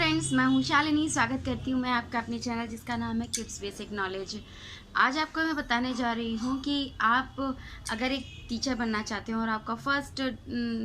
Friends, मैं हूँ शालिनी। स्वागत करती हूँ मैं आपका अपने चैनल जिसका नाम है किड्स बेसिक नॉलेज। आज आपको मैं बताने जा रही हूँ कि आप अगर एक टीचर बनना चाहते हो और आपका फर्स्ट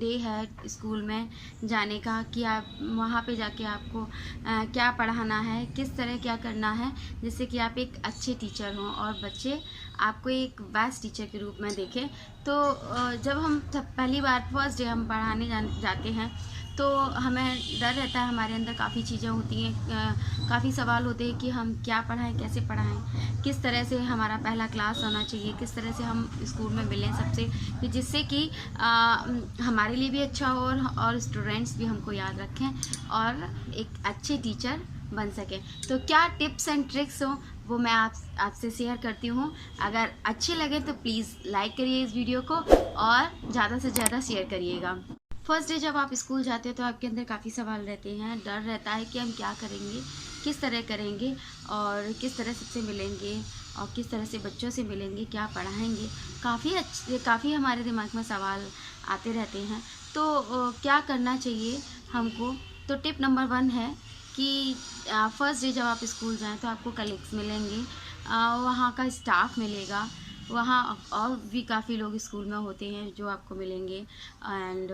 डे है स्कूल में जाने का, कि आप वहाँ पे जाके आपको क्या पढ़ाना है, किस तरह क्या करना है, जिससे कि आप एक अच्छे टीचर हों और बच्चे आपको एक बेस्ट टीचर के रूप में देखें। तो जब हम पहली बार फर्स्ट डे हम पढ़ाने जाते हैं तो हमें डर रहता है, हमारे अंदर काफ़ी चीज़ें होती हैं, काफ़ी सवाल होते हैं कि हम क्या पढ़ाएं, कैसे पढ़ाएं, किस तरह से हमारा पहला क्लास होना चाहिए, किस तरह से हम स्कूल में मिलें सबसे, कि जिससे कि हमारे लिए भी अच्छा हो और स्टूडेंट्स भी हमको याद रखें और एक अच्छे टीचर बन सकें। तो क्या टिप्स एंड ट्रिक्स हो वो मैं आपसे शेयर करती हूँ। अगर अच्छे लगे तो प्लीज़ लाइक करिए इस वीडियो को और ज़्यादा से ज़्यादा शेयर करिएगा। फर्स्ट डे जब आप स्कूल जाते हो तो आपके अंदर काफ़ी सवाल रहते हैं, डर रहता है कि हम क्या करेंगे, किस तरह करेंगे और किस तरह सबसे मिलेंगे और किस तरह से बच्चों से मिलेंगे, क्या पढ़ाएंगे। काफ़ी हमारे दिमाग में सवाल आते रहते हैं। तो क्या करना चाहिए हमको। तो टिप नंबर 1 है कि फर्स्ट डे जब आप स्कूल जाएं तो आपको कलीग्स मिलेंगे, वहाँ का स्टाफ मिलेगा, वहाँ और भी काफ़ी लोग स्कूल में होते हैं जो आपको मिलेंगे। एंड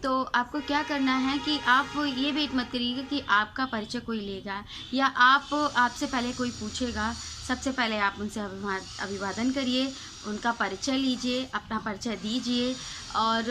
तो आपको क्या करना है कि आप ये वेट मत करिएगा कि आपका परिचय कोई लेगा या आपसे पहले कोई पूछेगा। सबसे पहले आप उनसे अभिवादन करिए, उनका परिचय लीजिए, अपना परिचय दीजिए और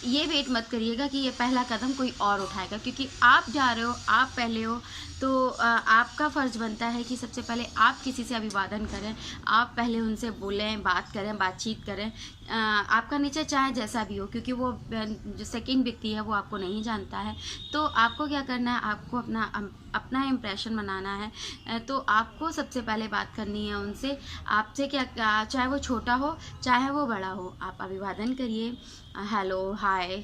ये वेट मत करिएगा कि ये पहला कदम कोई और उठाएगा, क्योंकि आप जा रहे हो, आप पहले हो। तो आपका फ़र्ज़ बनता है कि सबसे पहले आप किसी से अभिवादन करें, आप पहले उनसे बोलें, बात करें, बातचीत करें। आपका नेचर चाहे जैसा भी हो, क्योंकि वो जो सेकंड व्यक्ति है वो आपको नहीं जानता है। तो आपको क्या करना है, आपको अपना इम्प्रेशन बनाना है। तो आपको सबसे पहले बात करनी है उनसे। आपसे क्या, चाहे वो छोटा हो चाहे वो बड़ा हो, आप अभिवादन करिए, हेलो, हाय,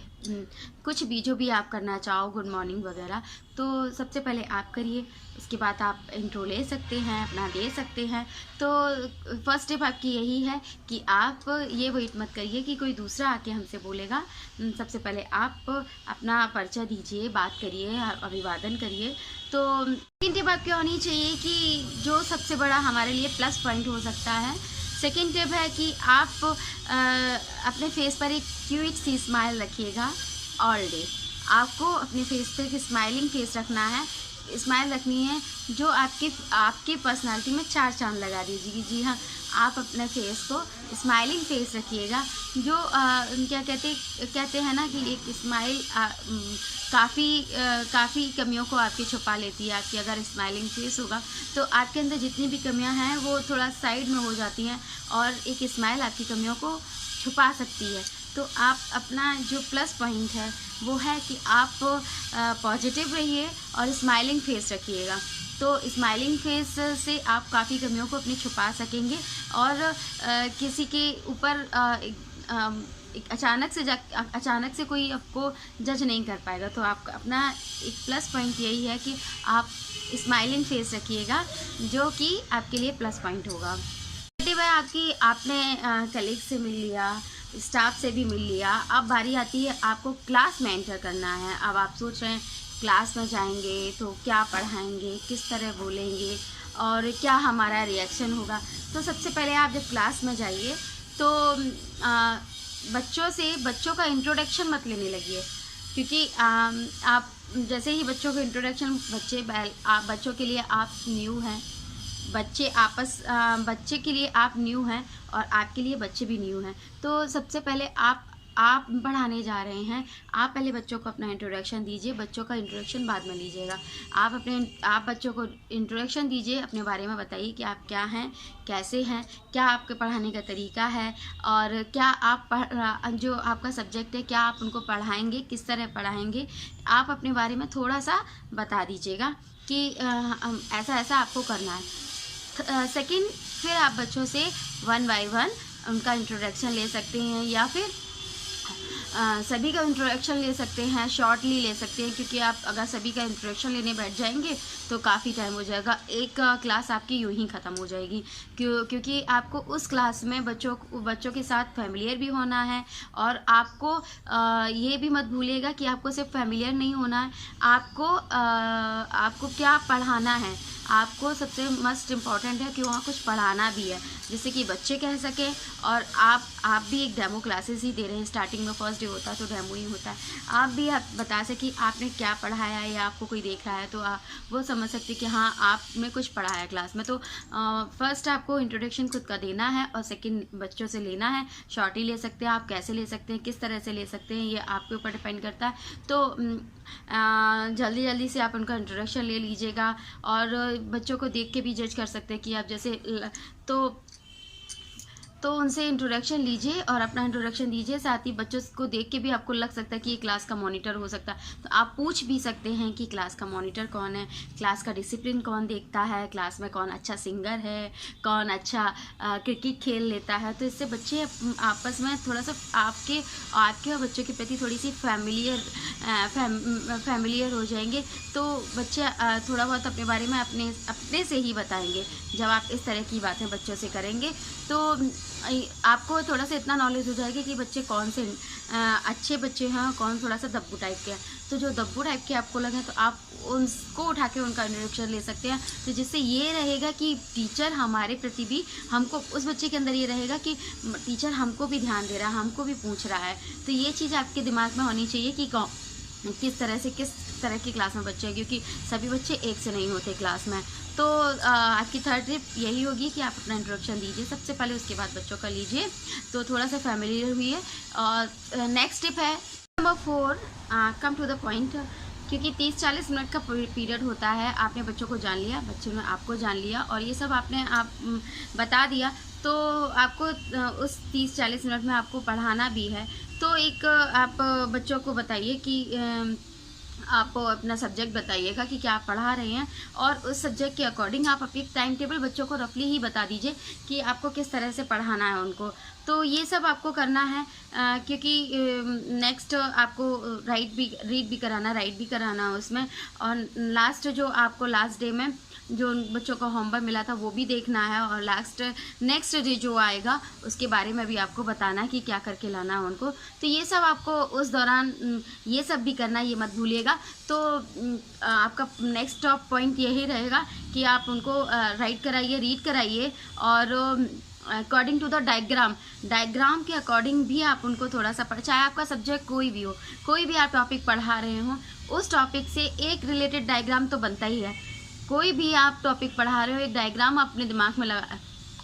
कुछ भी जो भी आप करना चाहो, गुड मॉर्निंग वगैरह। तो सबसे पहले आप करिए, उसके बाद आप इंट्रो ले सकते हैं, अपना दे सकते हैं। तो फर्स्ट टिप आपकी यही है कि आप ये वेट मत करिए कि कोई दूसरा आके हमसे बोलेगा। सबसे पहले आप अपना परिचय दीजिए, बात करिए, अभिवादन करिए। तो सेकेंड टिप आपकी होनी चाहिए कि जो सबसे बड़ा हमारे लिए प्लस पॉइंट हो सकता है, सेकेंड टिप है कि आप अपने फेस पर एक क्यूट सी स्माइल रखिएगा ऑल डे। आपको अपने फेस पे एक स्माइलिंग फेस रखना है, स्माइल रखनी है जो आपकी पर्सनालिटी में 4 चांद लगा दीजिए। जी हाँ, आप अपने फेस को स्माइलिंग फेस रखिएगा। जो क्या कहते हैं ना कि एक स्माइल काफ़ी कमियों को आपकी छुपा लेती है। आपकी अगर स्माइलिंग फेस होगा तो आपके अंदर जितनी भी कमियां हैं वो थोड़ा साइड में हो जाती हैं और एक स्माइल आपकी कमियों को छुपा सकती है। तो आप अपना जो प्लस पॉइंट है वो है कि आप पॉजिटिव रहिए और स्माइलिंग फेस रखिएगा। तो स्माइलिंग फेस से आप काफ़ी कमियों को अपनी छुपा सकेंगे और किसी के ऊपर अचानक से कोई आपको जज नहीं कर पाएगा। तो आपका अपना एक प्लस पॉइंट यही है कि आप स्माइलिंग फेस रखिएगा, जो कि आपके लिए प्लस पॉइंट होगा। नेगेटिव है आपकी, आपने कलीग से मिल लिया, स्टाफ से भी मिल लिया, अब बारी आती है आपको क्लास में एंटर करना है। अब आप सोच रहे हैं क्लास में जाएंगे तो क्या पढ़ाएंगे, किस तरह बोलेंगे और क्या हमारा रिएक्शन होगा। तो सबसे पहले आप जब क्लास में जाइए तो बच्चों का इंट्रोडक्शन मत लेने लगिए, क्योंकि आप जैसे ही बच्चों का इंट्रोडक्शन, बच्चों के लिए आप न्यू हैं, बच्चे के लिए आप न्यू हैं और आपके लिए बच्चे भी न्यू हैं। तो सबसे पहले आप पढ़ाने जा रहे हैं, आप पहले बच्चों को अपना इंट्रोडक्शन दीजिए, बच्चों का इंट्रोडक्शन बाद में लीजिएगा। आप बच्चों को इंट्रोडक्शन दीजिए, अपने बारे में बताइए कि आप क्या हैं, कैसे हैं, क्या आपके पढ़ाने का तरीका है और क्या आप जो आपका सब्जेक्ट है क्या आप उनको पढ़ाएंगे, किस तरह पढ़ाएंगे। आप अपने बारे में थोड़ा सा बता दीजिएगा कि ऐसा ऐसा आपको करना है। सेकंड, फिर आप बच्चों से 1 बाय 1 उनका इंट्रोडक्शन ले सकते हैं या फिर सभी का इंट्रोडक्शन ले सकते हैं, शॉर्टली ले सकते हैं, क्योंकि आप अगर सभी का इंट्रोडक्शन लेने बैठ जाएंगे तो काफ़ी टाइम हो जाएगा, एक क्लास आपकी यूं ही ख़त्म हो जाएगी। क्योंकि आपको उस क्लास में बच्चों के साथ फैमिलियर भी होना है और आपको ये भी मत भूलिएगा कि आपको सिर्फ फैमिलियर नहीं होना है, आपको आपको क्या पढ़ाना है, आपको सबसे मस्ट इम्पॉर्टेंट है कि वहाँ कुछ पढ़ाना भी है, जिससे कि बच्चे कह सकें और आप भी एक डेमो क्लासेस ही दे रहे हैं। स्टार्टिंग में फर्स्ट डे होता है तो डेमो ही होता है, आप भी आप बता सकें आपने क्या पढ़ाया है, या आपको कोई देख रहा है तो वो समझ सकते कि हाँ आपने कुछ पढ़ाया क्लास में। तो फर्स्ट आपको इंट्रोडक्शन खुद का देना है और सेकंड बच्चों से लेना है। शॉर्ट ही ले सकते हैं आप, कैसे ले सकते हैं, किस तरह से ले सकते हैं, ये आपके ऊपर डिपेंड करता है। तो जल्दी जल्दी से आप उनका इंट्रोडक्शन ले लीजिएगा और बच्चों को देख के भी जज कर सकते हैं कि आप जैसे तो उनसे इंट्रोडक्शन लीजिए और अपना इंट्रोडक्शन दीजिए। साथ ही बच्चों को देख के भी आपको लग सकता है कि ये क्लास का मॉनिटर हो सकता है, तो आप पूछ भी सकते हैं कि क्लास का मॉनिटर कौन है, क्लास का डिसिप्लिन कौन देखता है, क्लास में कौन अच्छा सिंगर है, कौन अच्छा क्रिकेट खेल लेता है। तो इससे बच्चे आपस में थोड़ा सा आपके और बच्चों के प्रति थोड़ी सी फैमिलियर हो जाएंगे। तो बच्चे थोड़ा बहुत अपने बारे में अपने से ही बताएंगे। जब आप इस तरह की बातें बच्चों से करेंगे तो आपको थोड़ा सा इतना नॉलेज हो जाएगा कि बच्चे कौन से अच्छे बच्चे हैं, कौन थोड़ा सा दब्बू टाइप के हैं। तो जो दब्बू टाइप के आपको लगे तो आप उनको उठा के उनका इंट्रोडक्शन ले सकते हैं। तो जिससे ये रहेगा कि टीचर हमारे प्रति भी, हमको उस बच्चे के अंदर ये रहेगा कि टीचर हमको भी ध्यान दे रहा है, हमको भी पूछ रहा है। तो ये चीज़ आपके दिमाग में होनी चाहिए कि किस तरह की क्लास में बच्चे हैं, क्योंकि सभी बच्चे एक से नहीं होते क्लास में। तो आपकी थर्ड टिप यही होगी कि आप अपना इंट्रोडक्शन दीजिए सबसे पहले, उसके बाद बच्चों का लीजिए, तो थोड़ा सा फैमिलियर हुई है। और नेक्स्ट टिप है number 4, come to the point. क्योंकि 30-40 मिनट का पीरियड होता है, आपने बच्चों को जान लिया, बच्चों ने आपको जान लिया और ये सब आपने बता दिया, तो आपको उस 30-40 मिनट में आपको पढ़ाना भी है। तो एक आप बच्चों को बताइए कि आप अपना सब्जेक्ट बताइएगा कि क्या आप पढ़ा रहे हैं, और उस सब्जेक्ट के अकॉर्डिंग आप अपनी टाइम टेबल बच्चों को रफली ही बता दीजिए कि आपको किस तरह से पढ़ाना है उनको। तो ये सब आपको करना है, क्योंकि नेक्स्ट आपको रीड भी कराना, राइट भी कराना है उसमें। और लास्ट जो आपको लास्ट डे में जो बच्चों को होमवर्क मिला था वो भी देखना है, और नेक्स्ट डे जो आएगा उसके बारे में भी आपको बताना है कि क्या करके लाना है उनको। तो ये सब आपको उस दौरान ये सब भी करना, ये मत भूलिएगा। तो आपका नेक्स्ट टॉप पॉइंट यही रहेगा कि आप उनको राइट कराइए, रीड कराइए, और अकॉर्डिंग टू द डायग्राम के अकॉर्डिंग भी आप उनको थोड़ा सा चाहे आपका सब्जेक्ट कोई भी हो, कोई भी आप टॉपिक पढ़ा रहे हो, उस टॉपिक से एक रिलेटेड डायग्राम तो बनता ही है। कोई भी आप टॉपिक पढ़ा रहे हो, एक डायग्राम अपने दिमाग में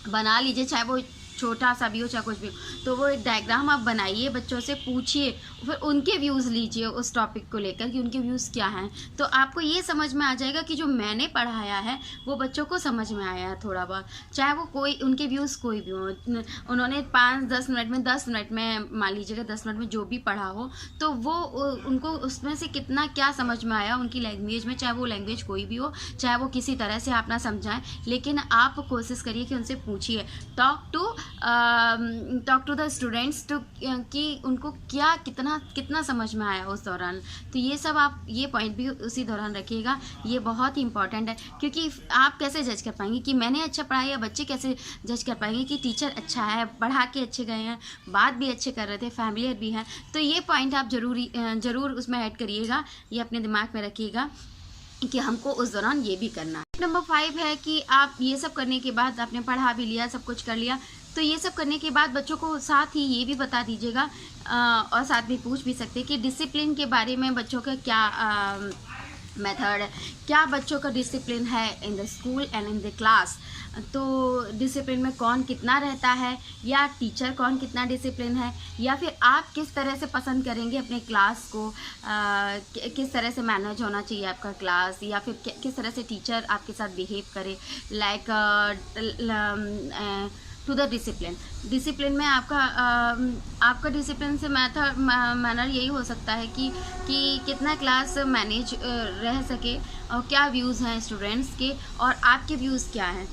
बना लीजिए, चाहे वो छोटा सा भी हो चाहे कुछ भी हो। तो वो एक डायग्राम आप बनाइए, बच्चों से पूछिए, फिर उनके व्यूज़ लीजिए उस टॉपिक को लेकर कि उनके व्यूज़ क्या हैं। तो आपको ये समझ में आ जाएगा कि जो मैंने पढ़ाया है वो बच्चों को समझ में आया है थोड़ा बहुत, चाहे वो कोई उनके व्यूज़ कोई भी हो। उन्होंने 5-10 मिनट में 10 मिनट में मान लीजिएगा 10 मिनट में जो भी पढ़ा हो, तो वो उनको उसमें से कितना क्या समझ में आया उनकी लैंग्वेज में, चाहे वो लैंग्वेज कोई भी हो, चाहे वो किसी तरह से आप ना समझाएं, लेकिन आप कोशिश करिए कि उनसे पूछिए। Talk to the students too कि उनको क्या कितना समझ में आया उस दौरान। तो ये सब आप ये पॉइंट भी उसी दौरान रखिएगा, ये बहुत ही इंपॉर्टेंट है। क्योंकि आप कैसे जज कर पाएंगे कि मैंने अच्छा पढ़ाया, या बच्चे कैसे जज कर पाएंगे कि टीचर अच्छा है, पढ़ा के अच्छे गए हैं, बात भी अच्छे कर रहे थे, फैमिलियर भी हैं। तो ये पॉइंट आप ज़रूर उसमें ऐड करिएगा, ये अपने दिमाग में रखिएगा कि हमको उस दौरान ये भी करना है। नंबर 5 है कि आप ये सब करने के बाद, आपने पढ़ा भी लिया, सब कुछ कर लिया, तो ये सब करने के बाद बच्चों को साथ ही ये भी बता दीजिएगा, और साथ में पूछ भी सकते हैं कि डिसिप्लिन के बारे में बच्चों का क्या मेथड है, क्या बच्चों का डिसिप्लिन है in the school and in the class. तो डिसिप्लिन में कौन कितना रहता है, या टीचर कौन कितना डिसिप्लिन है, या फिर आप किस तरह से पसंद करेंगे अपने क्लास को, किस तरह से मैनेज होना चाहिए आपका क्लास, या फिर किस तरह से टीचर आपके साथ बिहेव करे, लाइक टू द डिसिप्लिन में आपका डिसिप्लिन से मैनर यही हो सकता है कि कितना क्लास मैनेज रह सके, और क्या व्यूज़ हैं स्टूडेंट्स के, और आपके व्यूज़ क्या हैं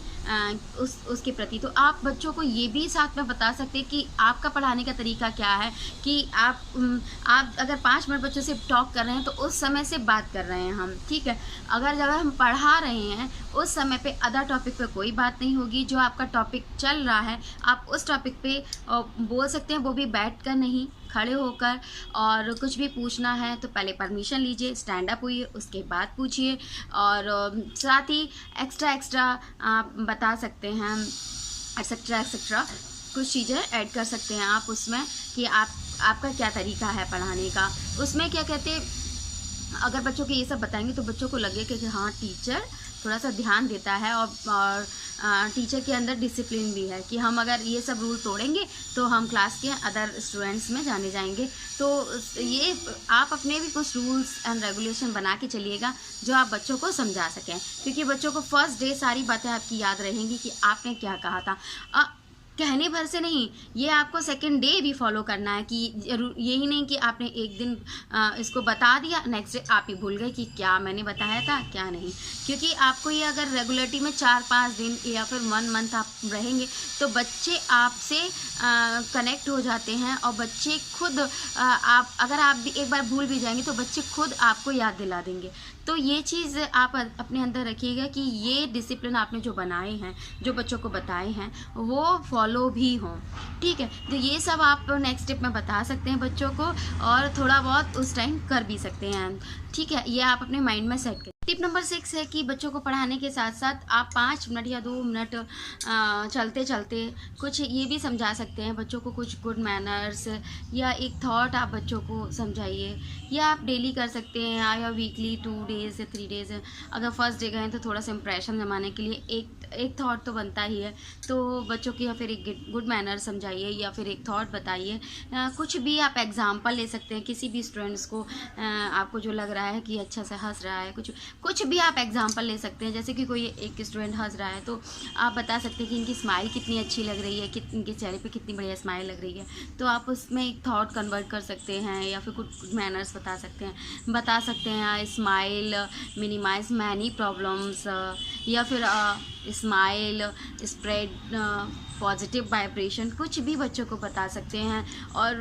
उसके प्रति। तो आप बच्चों को ये भी साथ में बता सकते हैं कि आपका पढ़ाने का तरीका क्या है, कि आप अगर 5 मिनट बच्चों से टॉक कर रहे हैं तो उस समय से बात कर रहे हैं हम, ठीक है। अगर हम पढ़ा रहे हैं उस समय पे अदर टॉपिक पे कोई बात नहीं होगी, जो आपका टॉपिक चल रहा है आप उस टॉपिक पे बोल सकते हैं, वो भी बैठ कर नहीं, खड़े होकर, और कुछ भी पूछना है तो पहले परमिशन लीजिए, स्टैंड अप होइए, उसके बाद पूछिए। और साथ ही एक्स्ट्रा आप बता सकते हैं, एक्सेट्रा कुछ चीज़ें ऐड कर सकते हैं आप उसमें, कि आपका क्या तरीका है पढ़ाने का। उसमें क्या कहते, अगर बच्चों को ये सब बताएंगे तो बच्चों को लगेगा कि हाँ टीचर थोड़ा सा ध्यान देता है, और टीचर के अंदर डिसिप्लिन भी है, कि हम अगर ये सब रूल तोड़ेंगे तो हम क्लास के अदर स्टूडेंट्स में जाने जाएंगे। तो ये आप अपने भी कुछ रूल्स एंड रेगुलेशन बना के चलिएगा जो आप बच्चों को समझा सकें, क्योंकि बच्चों को फर्स्ट डे सारी बातें आपकी याद रहेंगी कि आपने क्या कहा था। कहने भर से नहीं, ये आपको सेकंड डे भी फॉलो करना है, कि यही नहीं कि आपने एक दिन इसको बता दिया, नेक्स्ट डे आप ही भूल गए कि क्या मैंने बताया था क्या नहीं। क्योंकि आपको ये अगर रेगुलरिटी में 4-5 दिन या फिर 1 मंथ आप रहेंगे तो बच्चे आपसे कनेक्ट हो जाते हैं, और बच्चे खुद आप अगर आप भी एक बार भूल भी जाएंगे तो बच्चे खुद आपको याद दिला देंगे। तो ये चीज़ आप अपने अंदर रखिएगा कि ये डिसिप्लिन आपने जो बनाए हैं, जो बच्चों को बताए हैं, वो फॉलो भी हों। ठीक है, तो ये सब आप नेक्स्ट स्टेप में बता सकते हैं बच्चों को, और थोड़ा बहुत उस टाइम कर भी सकते हैं। ठीक है, ये आप अपने माइंड में सेट करें। टिप नंबर 6 है कि बच्चों को पढ़ाने के साथ साथ आप 5 मिनट या 2 मिनट चलते चलते कुछ ये भी समझा सकते हैं बच्चों को, कुछ गुड मैनर्स या एक थॉट आप बच्चों को समझाइए, या आप डेली कर सकते हैं या वीकली 2 डेज़ या 3 डेज़। अगर फर्स्ट डे गए तो थोड़ा सा इंप्रेशन जमाने के लिए एक थॉट तो बनता ही है, तो बच्चों की या फिर एक गुड मैनर समझाइए या फिर एक थॉट बताइए। कुछ भी आप एग्जाम्पल ले सकते हैं, किसी भी स्टूडेंट्स को आपको जो लग रहा है कि अच्छा से हंस रहा है, कुछ भी आप एग्जाम्पल ले सकते हैं। जैसे कि कोई एक स्टूडेंट हंस रहा है तो आप बता सकते हैं कि इनकी स्माइल कितनी अच्छी लग रही है, इनके चेहरे पे कितनी बढ़िया स्माइल लग रही है। तो आप उसमें एक थॉट कन्वर्ट कर सकते हैं, या फिर कुछ मैनर्स बता सकते हैं स्माइल मिनिमाइज मैनी प्रॉब्लम्स, या फिर स्माइल स्प्रेड पॉजिटिव वाइब्रेशन, कुछ भी बच्चों को बता सकते हैं। और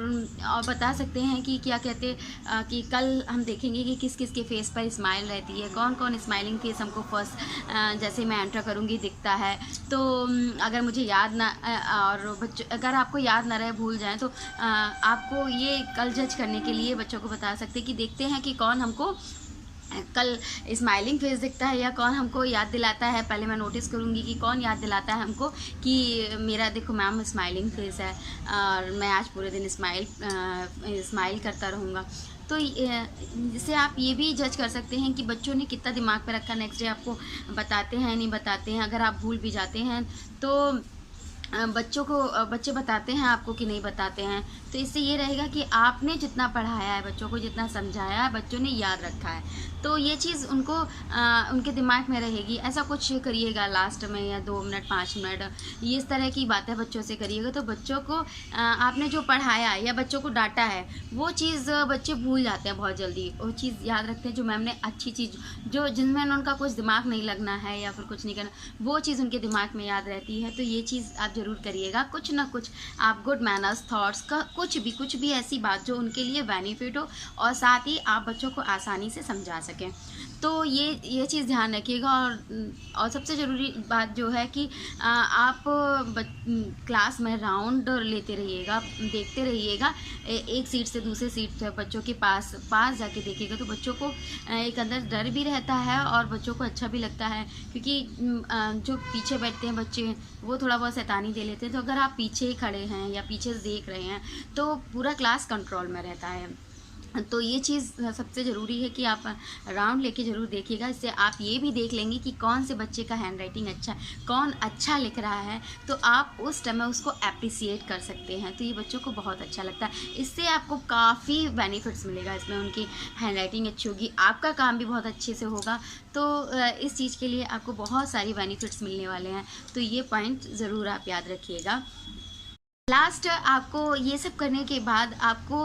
बता सकते हैं कि क्या कहते कि कल हम देखेंगे कि किस किस के फेस पर स्माइल रहती है, कौन कौन स्माइलिंग फेस हमको फर्स्ट जैसे मैं एंटर करूँगी दिखता है। तो अगर मुझे याद ना और बच्चों अगर आपको याद ना रहे, भूल जाएं, तो आपको ये कल जज करने के लिए बच्चों को बता सकते हैं कि देखते हैं कि कौन हमको कल स्माइलिंग फेस दिखता है या कौन हमको याद दिलाता है। पहले मैं नोटिस करूँगी कि कौन याद दिलाता है हमको कि मेरा देखो मैम स्माइलिंग फेस है और मैं आज पूरे दिन स्माइल करता रहूँगा। तो जिससे आप ये भी जज कर सकते हैं कि बच्चों ने कितना दिमाग पे रखा, नेक्स्ट डे आपको बताते हैं नहीं बताते हैं। अगर आप भूल भी जाते हैं तो बच्चे बताते हैं आपको कि नहीं बताते हैं। तो इससे ये रहेगा कि आपने जितना पढ़ाया है बच्चों को, जितना समझाया है, बच्चों ने याद रखा है। तो ये चीज़ उनको उनके दिमाग में रहेगी। ऐसा कुछ करिएगा लास्ट में या 2 मिनट 5 मिनट ये इस तरह की बातें बच्चों से करिएगा, तो बच्चों को आपने जो पढ़ाया या बच्चों को डांटा है वो चीज़ बच्चे भूल जाते हैं बहुत जल्दी। वो चीज़ याद रखते हैं जो मैम ने अच्छी चीज़ जो जिनमें उनका कुछ दिमाग नहीं लगना है या फिर कुछ नहीं करना, वो चीज़ उनके दिमाग में याद रहती है। तो ये चीज़ आप ज़रूर करिएगा। कुछ ना कुछ आप गुड मैनर्स थॉट्स का कुछ भी ऐसी बात जो उनके लिए बेनिफिट हो और साथ ही आप बच्चों को आसानी से समझा सकें। तो ये चीज़ ध्यान रखिएगा। और सबसे ज़रूरी बात जो है कि आप क्लास में राउंड लेते रहिएगा, देखते रहिएगा, एक सीट से दूसरे सीट पे बच्चों के पास जाके देखिएगा। तो बच्चों को एक अंदर डर भी रहता है और बच्चों को अच्छा भी लगता है, क्योंकि जो पीछे बैठते हैं बच्चे वो थोड़ा बहुत शैतानी दे लेते हैं। तो अगर आप पीछे ही खड़े हैं या पीछे से देख रहे हैं तो पूरा क्लास कंट्रोल में रहता है। तो ये चीज़ सबसे ज़रूरी है कि आप राउंड लेके ज़रूर देखिएगा। इससे आप ये भी देख लेंगे कि कौन से बच्चे का हैंड राइटिंग अच्छा है, कौन अच्छा लिख रहा है, तो आप उस टाइम में उसको अप्रिसिएट कर सकते हैं। तो ये बच्चों को बहुत अच्छा लगता है। इससे आपको काफ़ी बेनिफिट्स मिलेगा। इसमें उनकी हैंड राइटिंग अच्छी होगी, आपका काम भी बहुत अच्छे से होगा। तो इस चीज़ के लिए आपको बहुत सारी बेनिफिट्स मिलने वाले हैं। तो ये पॉइंट ज़रूर आप याद रखिएगा। लास्ट आपको ये सब करने के बाद आपको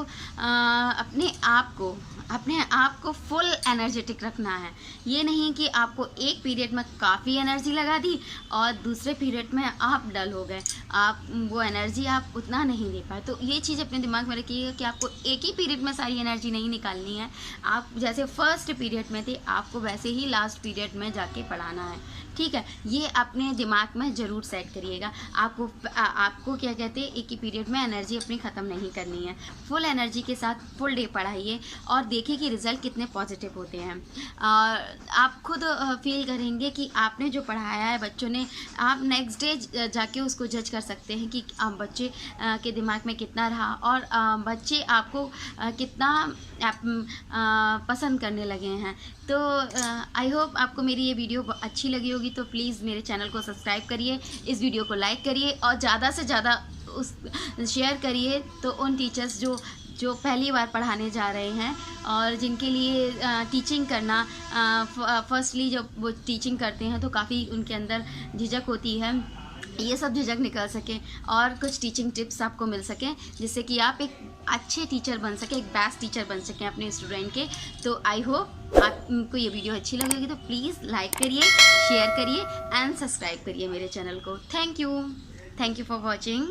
अपने आप को फुल एनर्जेटिक रखना है। ये नहीं कि आपको एक पीरियड में काफ़ी एनर्जी लगा दी और दूसरे पीरियड में आप डल हो गए, आप वो एनर्जी आप उतना नहीं दे पाए। तो ये चीज़ अपने दिमाग में रखिएगा कि आपको एक ही पीरियड में सारी एनर्जी नहीं निकालनी है। आप जैसे फर्स्ट पीरियड में थे आपको वैसे ही लास्ट पीरियड में जाके पढ़ाना है। ठीक है, ये अपने दिमाग में ज़रूर सेट करिएगा। आपको क्या कहते हैं, एक ही पीरियड में एनर्जी अपनी ख़त्म नहीं करनी है। फुल एनर्जी के साथ फुल डे पढ़ाइए और देखिए कि रिज़ल्ट कितने पॉजिटिव होते हैं। आप खुद फील करेंगे कि आपने जो पढ़ाया है बच्चों ने, आप नेक्स्ट डे जाके उसको जज कर सकते हैं कि बच्चे के दिमाग में कितना रहा और बच्चे आपको कितना पसंद करने लगे हैं। तो आई होप आपको मेरी ये वीडियो अच्छी लगी होगी, तो प्लीज़ मेरे चैनल को सब्सक्राइब करिए, इस वीडियो को लाइक करिए और ज़्यादा से ज़्यादा उस शेयर करिए तो उन टीचर्स जो पहली बार पढ़ाने जा रहे हैं और जिनके लिए टीचिंग करना फर्स्टली जब वो टीचिंग करते हैं तो काफ़ी उनके अंदर झिझक होती है, ये सब झिझक निकल सके और कुछ टीचिंग टिप्स आपको मिल सकें जिससे कि आप एक अच्छे टीचर बन सकें, एक बेस्ट टीचर बन सकें अपने स्टूडेंट के। तो आई होप आपको ये वीडियो अच्छी लगेगी, तो प्लीज़ लाइक करिए, शेयर करिए एंड सब्सक्राइब करिए मेरे चैनल को। Thank you for watching.